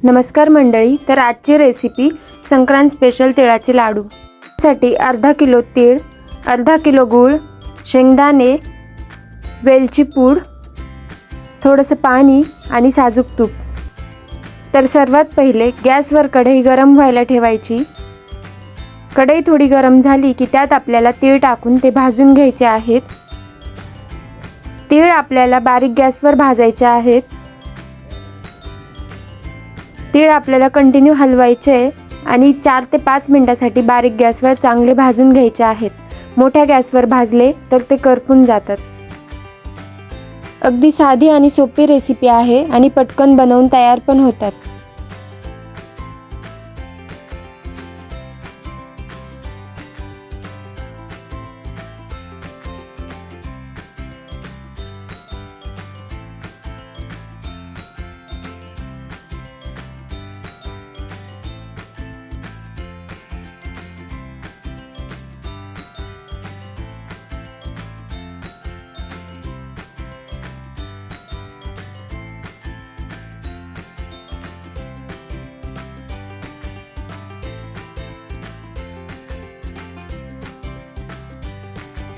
नमस्कार मंडळी, तर आजची रेसिपी संक्रांत स्पेशल तिळाचे लाडू। साठी अर्धा किलो तीळ, अर्धा किलो गूळ, शेंगदाणे, वेलची पूड, थोडंसं पाणी आणि साजूक तूप। तर सर्वात पहिले गॅसवर कढई गरम व्हायला ठेवायची। कढई थोडी गरम झाली की त्यात आपल्याला तीळ टाकून ते भाजून घ्यायचे आहेत। तीळ आपल्याला बारीक गॅसवर भाजायचे आहेत। तीळ आपल्याला कंटिन्यू हलवायचे आणि 4 ते 5 मिनिटांसाठी बारीक गॅसवर चांगले भाजून घ्यायचे आहेत। मोठ्या गॅसवर भाजले तर ते करपून जातात। अगदी साधी आणि सोपी रेसिपी आहे आणि पटकन बनवून तयार पण होतात।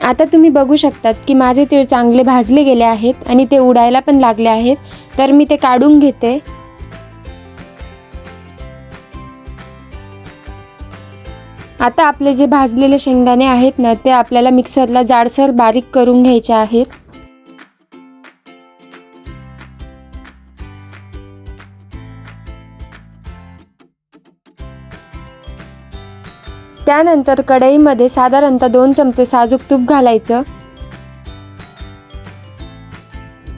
आता तुम्ही बघू शकतात की माझे तीळ चांगले भाजले गेले आहेत आणि ते उडायला पण लागले आहेत। तर मी ते काढून घेते। आता आपले जे भाजलेले शेंगदाणे आहेत ना, ते आपल्याला मिक्सरला जाडसर बारीक करून घ्यायचे आहेत। त्यानंतर कढईमध्ये साधारणतः 2 चमचे साजूक तूप घालायचं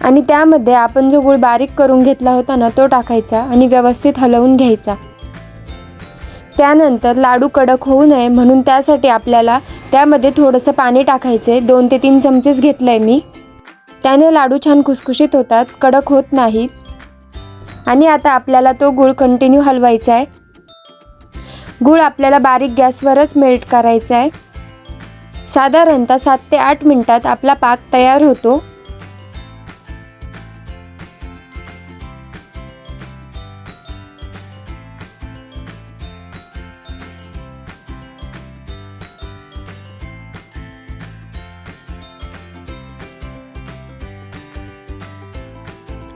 आणि त्यामध्ये आपण जो गूळ बारीक करून घेतला होता ना, तो टाकायचा आणि व्यवस्थित हलवून घ्यायचा। त्यानंतर लाडू कडक होऊ नये म्हणून त्यासाठी आपल्याला त्यामध्ये थोडंसं पाणी टाकायचे। 2 ते 3 चमचेच घेतलंय मी। त्याने लाडू छान खुसखुशीत होतात, कडक होत नाहीत। आणि आता आपल्याला तो गूळ कंटिन्यू हलवायचा आहे। गूळ आपल्याला बारीक गॅसवरच मेल्ट करायचा आहे। साधारणतः 7 ते 8 मिनिटात आपला पाक तयार होतो।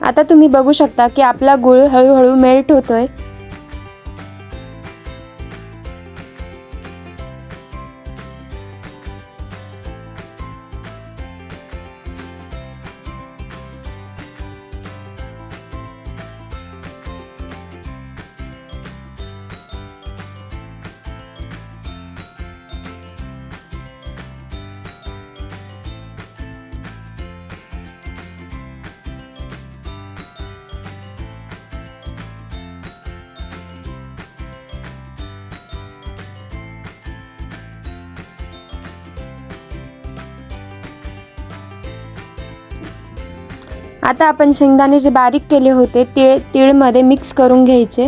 आता तुम्ही बघू शकता की आपला गूळ हळूहळू मेल्ट होतोय। आता आपण शेंगदाणे जे बारीक केले होते ते तीळमध्ये मिक्स करून घ्यायचे।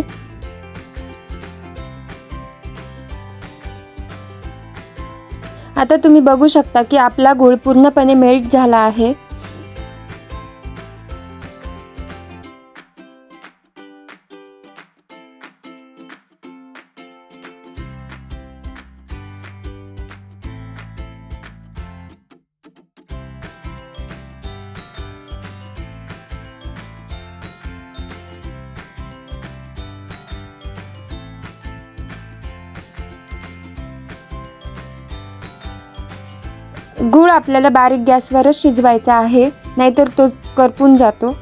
आता तुम्ही बघू शकता की आपला गूळ पूर्णपणे मेल्ट झाला आहे। गूळ आपल्याला बारीक गॅसवरच शिजवायचा आहे, नाहीतर तो करपून जातो।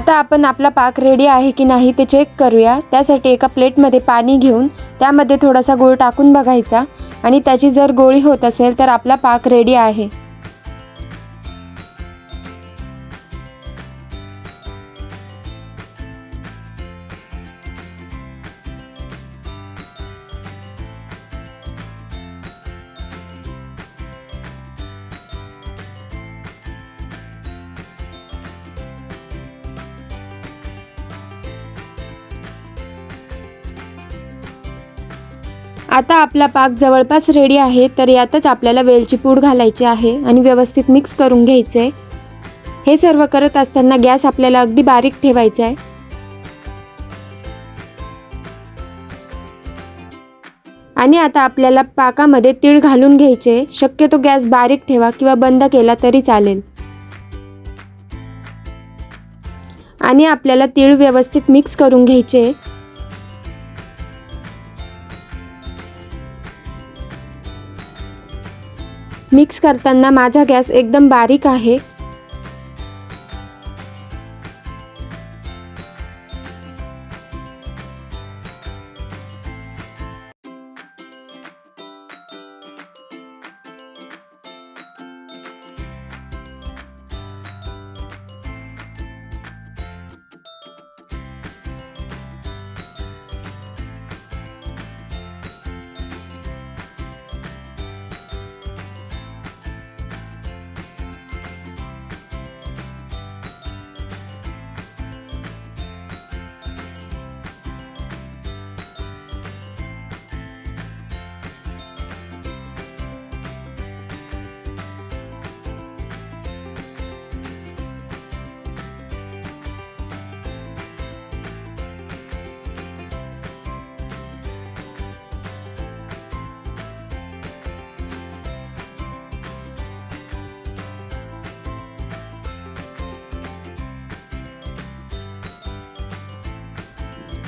आता आपण आपला पाक रेडी आहे की नाही ते चेक करूया। त्यासाठी एका प्लेटमध्ये पाणी घेऊन त्यामध्ये थोडासा गूळ टाकून बघायचा आणि त्याची जर गोळी होत असेल तर आपला पाक रेडी आहे। आता आपला पाक जवळपास रेडी आहे, तर यातच आपल्याला वेलची पूड घालायची आहे आणि व्यवस्थित मिक्स करून घ्यायचे आहे। हे सर्व करत असताना गॅस आपल्याला अगदी बारीक ठेवायचा आहे। आणि आता आपल्याला पाकामध्ये तीळ घालून घ्यायचे। शक्यतो गॅस बारीक ठेवा किंवा बंद केला तरी चालेल। आणि आपल्याला तीळ व्यवस्थित मिक्स करून घ्यायचे। मिक्स करताना माझा गॅस एकदम बारीक आहे।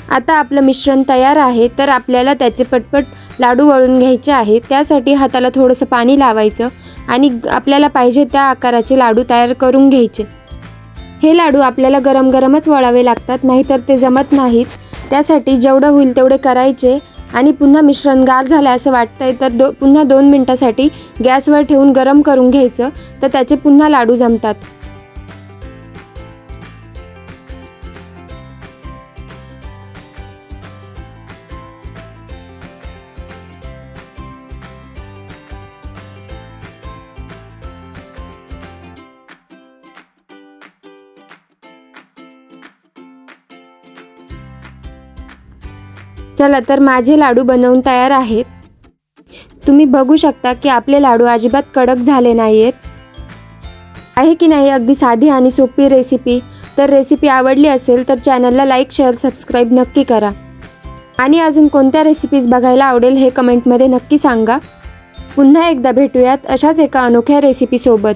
आता आपलं मिश्रण तयार आहे, तर आपल्याला त्याचे पटपट लाडू वळून घ्यायचे आहे। त्यासाठी हाताला थोडंसं पाणी लावायचं आणि आपल्याला पाहिजे त्या आकाराचे लाडू तयार करून घ्यायचे। हे लाडू आपल्याला गरम गरमच वळावे लागतात, नाहीतर ते जमत नाहीत। त्यासाठी जेवढं होईल तेवढे करायचे आणि पुन्हा मिश्रण गार झालं असं वाटतंय तर पुन्हा 2 मिनिटासाठी गॅसवर ठेवून गरम करून घ्यायचं, तर त्याचे पुन्हा लाडू जमतात। चला तर माझे लाडू बनवून तयार आहेत। तुम्ही बघू शकता की आपले लाडू अजिबात कडक झाले नाहीत। आहे की नाही अगदी साधी आणि सोपी रेसिपी। तर रेसिपी आवडली असेल तर चॅनलला लाईक, शेअर, सबस्क्राईब नक्की करा। आणि अजून कोणत्या रेसिपीज बघायला आवडेल हे कमेंटमध्ये नक्की सांगा। पुन्हा एकदा भेटूयात अशाच एका अनोख्या रेसिपी सोबत।